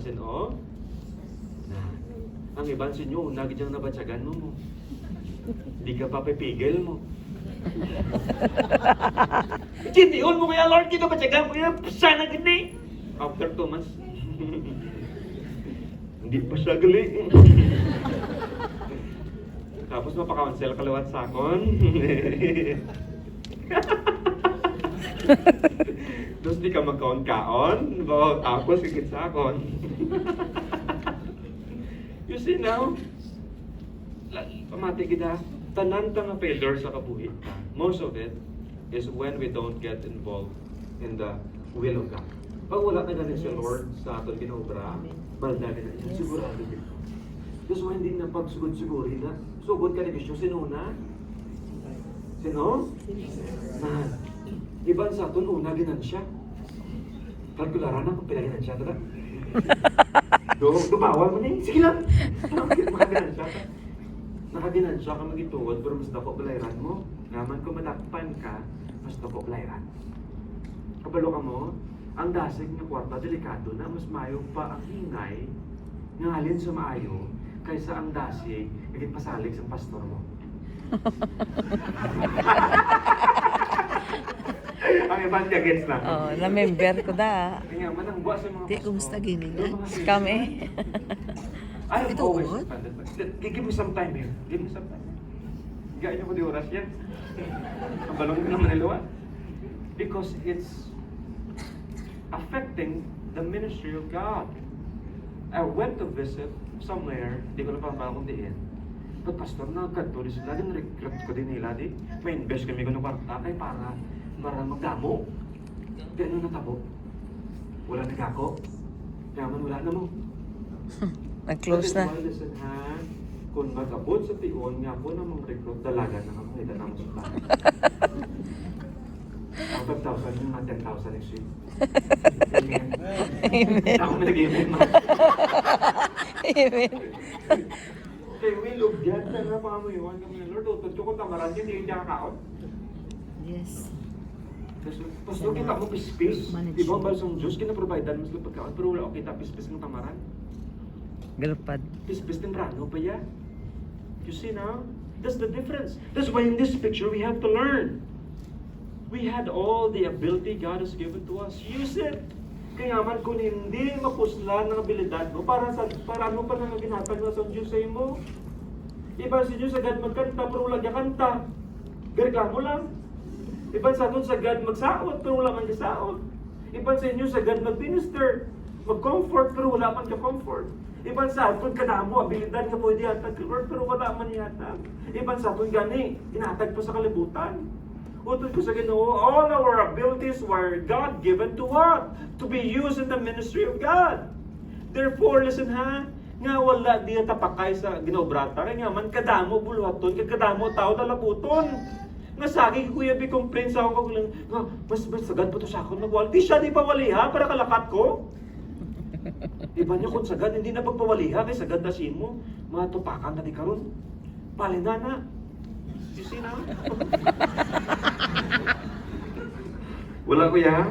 sino? Na. Ang iban sa inyo, unagi diyang nabatsagan mo. Hindi ka pa pipigil mo. Tindiyon mo kaya, Lord, kita batsagan mo yan. Sana gini. After 2 months, hindi pa siya gali. Tapos mapaka-cancel kalawat sa akon. Tapos di ka magkaon-kaon. Tapos higit sa akon. You see now? Pamati kita, tanan nga failure sa kabuhi. Most of it is when we don't get involved in the will of God. Pag wala na ganin si Lord sa aton ginobra, balda ka na yan, sigurado din. Kasi why hindi na pagsugod-siguri na, sugod ka ni Bisyo, sino na? Sino? Man. Iban sa aton, una ginan siya. Kalkularan na kung pilaginan siya, tada? Dumawan mo na eh, sige lang. Makaginan siya. Nakaginan siya ka magituod, pero mas dako balayran mo. Naman kung madakpan ka, mas dako balayran. Kabalo ka mo, ang dasig ng kwarta, delikado na, mas mayo pa ang hingay nga halin sa maayo kaysa ang dasig naging pasalig sa pastor mo. Ang ibang gets na. Oh, na-member ko da. Kaya manangwa sa mga Di, pastor. kumusta gini nga? Kami. I have Ito, always what? defended myself. Give me some time here. Give me some time. Gaya niyo ko di oras yan. Kabalong ko naman niluwa. Because it's affecting the ministry of God. I went to visit somewhere, di ko na pa kung diin. But pastor, nagkanto di sila, din regret ko din nila di. May invest kami ko ng kwarta kay para magdamo. Di ano natabo? Wala nagako. Kaya man wala na mo. Nag-close na. Listen, ha? Kung mag-abot sa tiyon, nga po namang recruit, dalaga na kami, ito naman sa bahay. Ang 5,000 yung mga 10,000 next week. Amen. Amen. Ako may nag-amen, ma. Amen. Kaya may loob dyan, pero pamayuan kami ng Lord, tutod ko tamaran yun, hindi niya kakaon. Yes. Tapos doon kita mo pispis. Di ba ang balsong Diyos, kinaprovidean mo sila pagkaon, pero wala ko kita pispis ng tamaran. Galupad. Pispis ng rano pa ya. You see now? That's the difference. That's why in this picture we have to learn. We had all the ability God has given to us. Use it. Kaya man kung hindi mapuslan ng abilidad mo, para ano pa nang ginhatag na sa Diyos sa imo? Iba si Diyos agad magkanta, pero wala niya kanta. Reklamo lang. Iba sa atin sagad magsaot, pero wala man kasaot. Iba sa inyo sagad mag-minister, mag-comfort, pero wala man ka-comfort. Iba sa atin kanamo, abilidad nga pwede hatag kay Lord, pero wala man yatag. Iba sa atin gani, hinatag po sa kalibutan. Utod ko sa Ginoo, all our abilities were God given to what? To be used in the ministry of God. Therefore, listen ha, nga wala di tapakay sa ginobrata, kaya nga man kadamo buluhaton, kadamo tao dalabuton. Nga sagi kuya bi complain sa ako lang, nga mas sagad pa to sa ako nagwal. Di siya di pawaliha para kalakat ko. Iba niya kung sagad hindi na pagpawaliha kay sagad na mo, matupakan na di karon. Palina na. You see now? Wala kuya.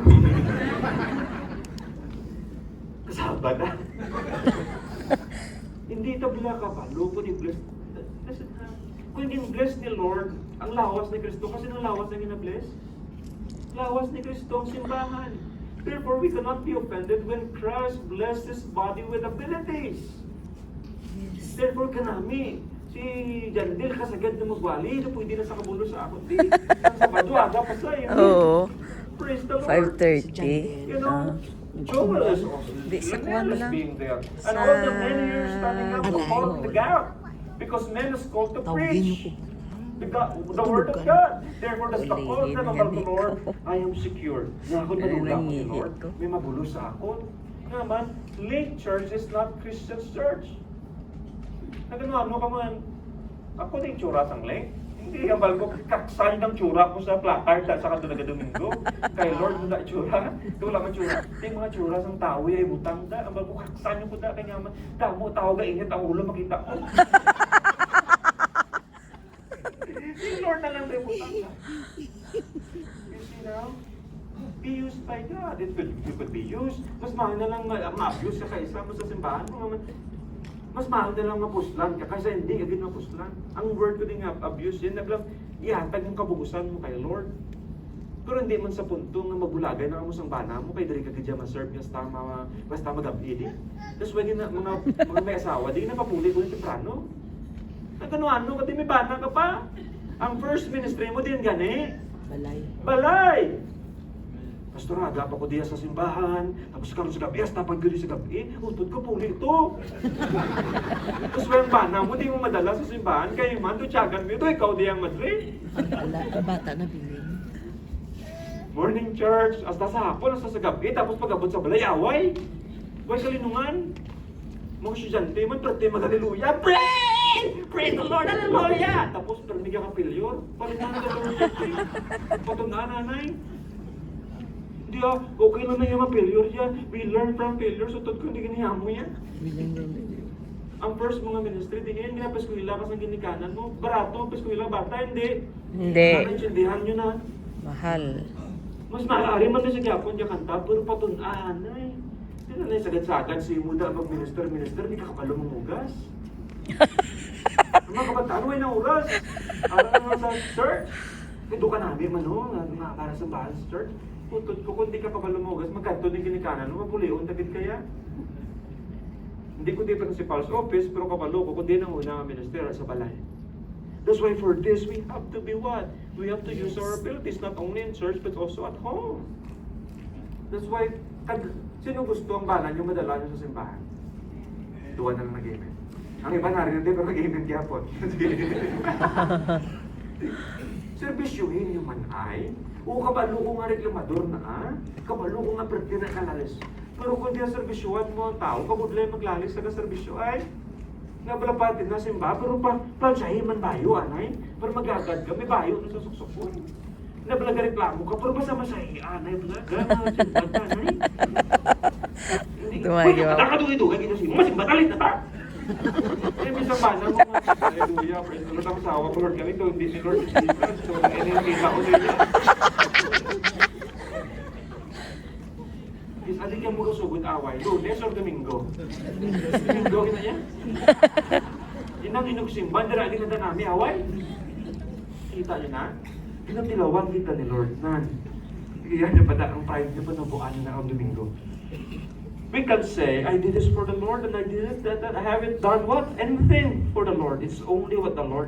Kasaba na. Hindi ito bila ka pa. Lupo ni bless. Listen ha. Kung hindi bless ni Lord, ang lawas ni Kristo, kasi ang lawas na gina-bless. Lawas ni Kristo ang simbahan. Therefore, we cannot be offended when Christ blessed His body with abilities. Yes. Therefore, kanami, si Jandil kasagad na magwali, na pwede na sa kabulo sa ako. Di, ang Sabado, aga pa sa iyo. Oo. Praise the Lord. 5:30. You know, Joel is also, Di, sa kuwan Lionel is lang. being there. And all the men here standing up to hold the gap. Because men is called to Tawagin preach. niyo po. The word of God. Therefore, that's the call of the Lord. I am secure. Nga ako madula ko ni Lord. May mabulo sa ako. Nga man, Lake Church is not Christian church. Nagano ka man, ako na yung tsura sang Lake. Hindi ang balko, kaksan ng tsura ko sa placard sa kadulaga Domingo. Kay Lord, na tsura. Wala man tsura. Yung mga tsura sang tao ay butang da. Ang balko, kaksan yung kuda. Kaya man, tamo, tao ga init, ang ulo makita ko. Yung Lord na lang rin butang da. You see now? Be used by God. that. You could be used. Mas mahal na lang ma-abuse ka kaysa mo sa simbahan mo. Mas mahal na lang mapuslan ka kaysa hindi agad mapuslan. Ang word ko din nga, abuse yun, naglang ihatag yung kabugusan mo kay Lord. Pero hindi man sa punto nga mabulagay na mo sang bana mo, kay dali ka kadya ma-serve nga basta magabi di. Tapos wag na mga may asawa, di na papuli ko yung temprano. Nagano-ano, kasi may bana ka pa. Ang first ministry mo din gani. Balay! Pastor, aga pa ko diya sa simbahan, tapos karon sa gabi, hasta pag sa gabi, utod ko puli ito. Tapos yung bana mo, di mo madala sa simbahan, kayo man, tutsagan mo ito, ikaw diyang madre. Ang bata na bilin. Morning church, hasta sa hapon, hasta sa gabi, tapos pag-abot sa balay, away. Huwag kalinungan. Mga estudyante man, pwede mag-hallelujah. Pray! Praise the Lord, hallelujah! Tapos, permig ka failure. Palitan ka sa church. Patundaan, nanay. Hindi okay lang na yung mga failure yan. We learn from failure, so tod ko hindi ginihamo yan. Ang first mga ministry, di ngayon, ginapaskwila ka sa ginikanan mo. Barato, paskwila, bata, hindi. Hindi. Naintindihan nyo na. Mahal. Mas maaari man na sa gyapon niya kanta, pero patunaan ay. Hindi na na sagad-sagad si Muda mag-minister, hindi ka kapalo mamugas. Mga kabataan, may na oras. Para nga sa church. Ito ka namin man o, nga para sa bahal sa church. Putod ko, kung di ka kapalo mamugas, magkanto din ginikanan, mapulion, tagit kaya. Hindi ko di principal's office, pero kapalo ko, kundi nang una minister sa balay. That's why for this, we have to be what? We have to use our abilities, not only in church, but also at home. That's why, sino gusto ang bana nyo madala nyo sa simbahan? Duwa na lang nag-amen. Ang iba narin hindi, pero nag-amen gyapon. Serbisyuhin nyo man ay, o kabalo ko nga reklamador na kabalo ko nga pwede na kalalis. Pero kung di ang serbisyuhan mo ang tao, kabudlay maglalis sa serbisyo ay, nga pala pati na simba, pero plansahin man bayo, anay. Pero magagad ka, may bayo na sa suksukon. Nabalaga reklamo ka, pero basta masahi, anay, balaga, simbat, anay. Tumagi ako. Nakadugay-dugay kita siya, masimbat, alit na ta! Eh, minsan basa mo nga, hallelujah, praise the Lord, ang asawa ko, Lord, kami, hindi si Lord Jesus, so, kita ko sa inyo. Is adik yang muro sugod away, Lunes or Domingo? Domingo kita niya? Inang inugsimban, dira din na nami away? Kita niyo na? Pinatilawan kita ni Lord nan. Iyan niya pa ang pride niya pa nabuan na ang Domingo. We can say, I did this for the Lord and I did it, that I haven't done what? Anything for the Lord. It's only what the Lord